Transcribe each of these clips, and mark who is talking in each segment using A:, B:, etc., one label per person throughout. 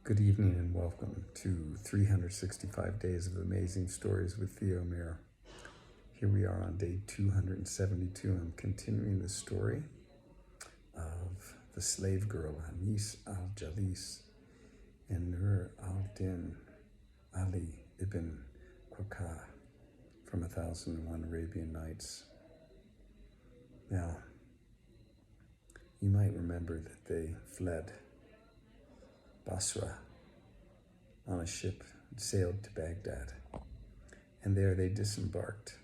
A: Good evening and welcome to 365 Days of Amazing Stories with Theo Mir. Here we are on day 272. I'm continuing the story of the slave girl Anis al-Jalis and Nur al-Din Ali ibn Khaqah from 1001 Arabian Nights. Now, you might remember that they fled Basra on a ship and sailed to Baghdad. And there they disembarked.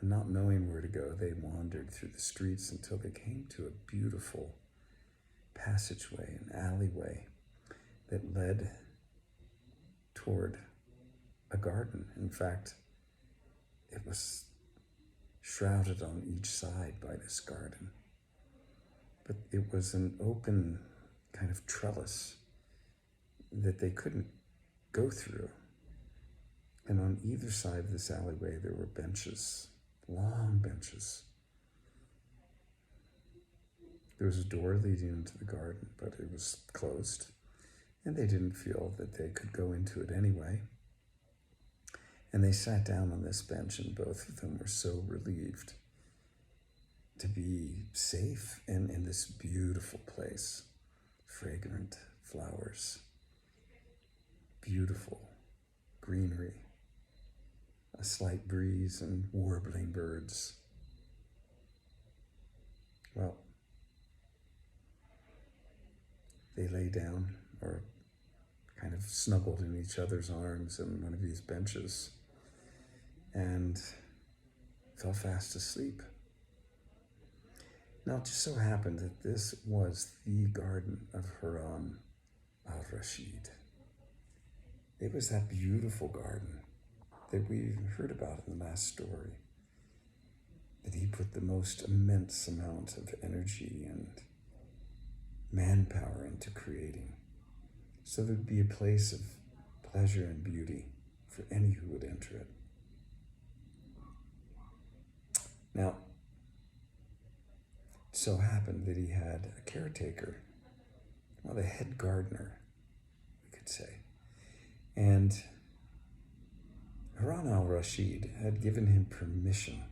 A: And not knowing where to go, they wandered through the streets until they came to a beautiful passageway, an alleyway that led toward a garden. In fact, it was shrouded on each side by this garden. But it was an open kind of trellis that they couldn't go through. And on either side of this alleyway, there were benches, long benches. There was a door leading into the garden, but it was closed, and they didn't feel that they could go into it anyway. And they sat down on this bench, and both of them were so relieved to be safe and in this beautiful place, fragrant flowers, beautiful greenery, a slight breeze and warbling birds. Well, they lay down or kind of snuggled in each other's arms on one of these benches and fell fast asleep. Now, it just so happened that this was the garden of Harun al-Rashid. It was that beautiful garden that we heard about in the last story, that he put the most immense amount of energy and manpower into creating, so there'd be a place of pleasure and beauty for any who would enter it. Now, it so happened that he had a caretaker, well, the head gardener, we could say. And Harun al-Rashid had given him permission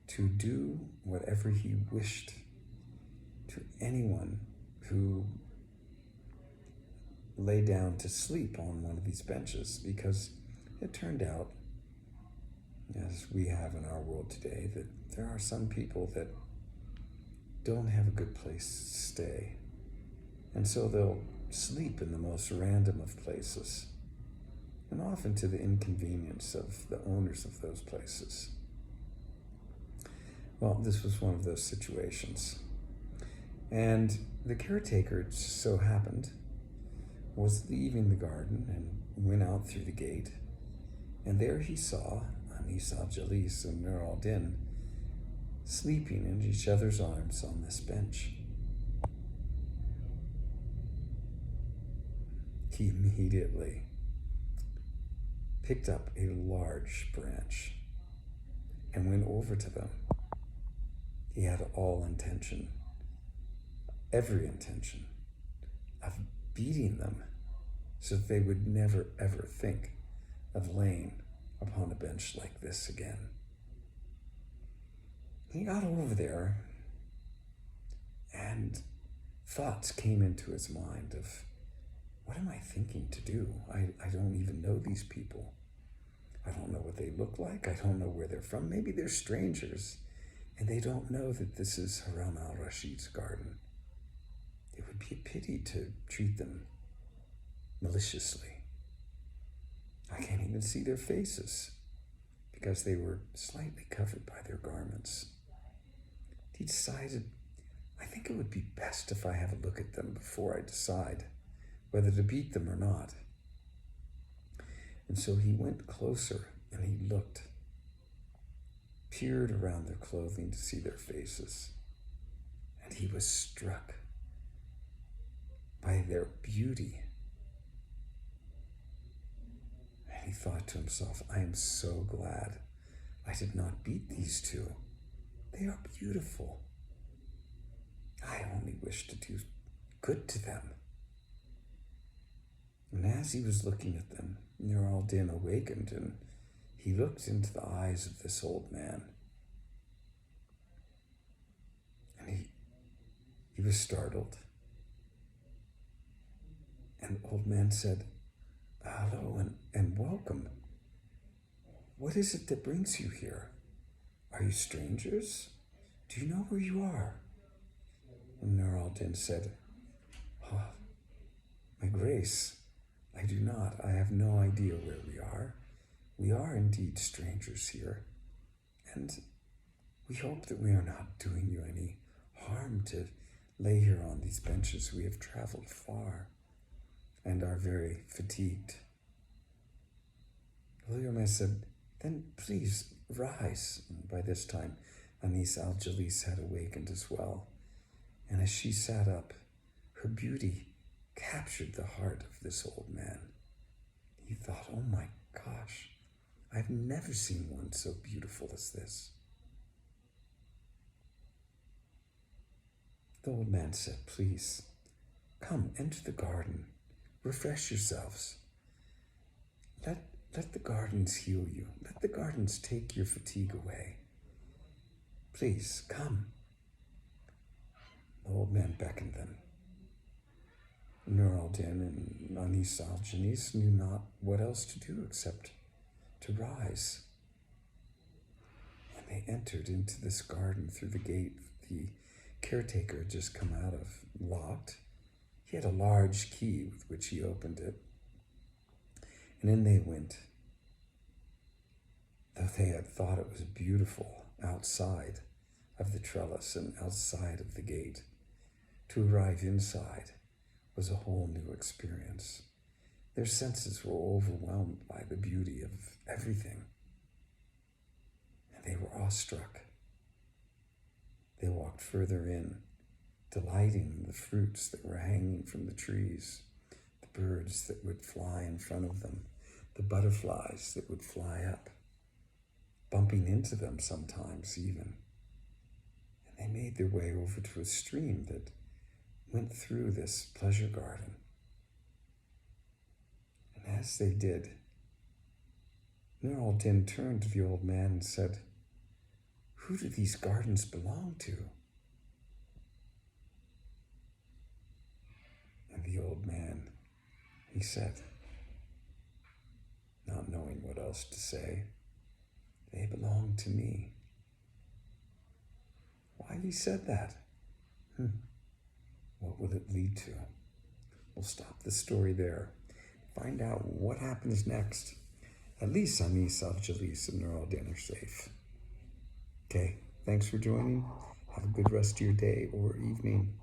A: to do whatever he wished to anyone who lay down to sleep on one of these benches, because it turned out, as we have in our world today, that there are some people that don't have a good place to stay. And so they'll sleep in the most random of places, and often to the inconvenience of the owners of those places. Well, this was one of those situations. And the caretaker, it so happened, was leaving the garden and went out through the gate. And there he saw Anis al-Jalis and Nur al-Din sleeping in each other's arms on this bench. He immediately picked up a large branch and went over to them. He had every intention of beating them so that they would never ever think of laying upon a bench like this again. He got over there and thoughts came into his mind of, what am I thinking to do? I don't even know these people. I don't know what they look like. I don't know where they're from. Maybe they're strangers, and they don't know that this is Harun al-Rashid's garden. It would be a pity to treat them maliciously. I can't even see their faces because they were slightly covered by their garments. He decided, I think it would be best if I have a look at them before I decide whether to beat them or not. And so he went closer and he looked, peered around their clothing to see their faces, and he was struck by their beauty. And he thought to himself, I am so glad I did not beat these two. They are beautiful. I only wish to do good to them. And as he was looking at them, Nur al-Din awakened, and he looked into the eyes of this old man. And he was startled. And the old man said, "Hello and welcome. What is it that brings you here? Are you strangers? Do you know where you are?" And Nur al-Din said, "Oh, my grace, I do not. I have no idea where we are. We are indeed strangers here, and we hope that we are not doing you any harm to lay here on these benches. We have traveled far and are very fatigued." William said, "Then please rise." And by this time, Anis al-Jalis had awakened as well. And as she sat up, her beauty captured the heart of this old man. He thought, "Oh my gosh, I've never seen one so beautiful as this." The old man said, "Please, come, enter the garden. Refresh yourselves. Let the gardens heal you. Let the gardens take your fatigue away. Please, come." The old man beckoned them. Nur al-Din and Anis al-Jalis knew not what else to do except to rise. And they entered into this garden through the gate the caretaker had just come out of, locked. He had a large key with which he opened it. And in they went. Though they had thought it was beautiful outside of the trellis and outside of the gate, to arrive inside was a whole new experience. Their senses were overwhelmed by the beauty of everything, and they were awestruck. They walked further in, delighting in the fruits that were hanging from the trees, the birds that would fly in front of them, the butterflies that would fly up, bumping into them sometimes even. And they made their way over to a stream that went through this pleasure garden. And as they did, Nur al-Din turned to the old man and said, "Who do these gardens belong to?" And the old man, he said, not knowing what else to say, "They belong to me." Why he said that? What will it lead to? We'll stop the story there. Find out what happens next. At least Anis al-Jalis and Nur al-Din are safe. Okay, thanks for joining. Have a good rest of your day or evening.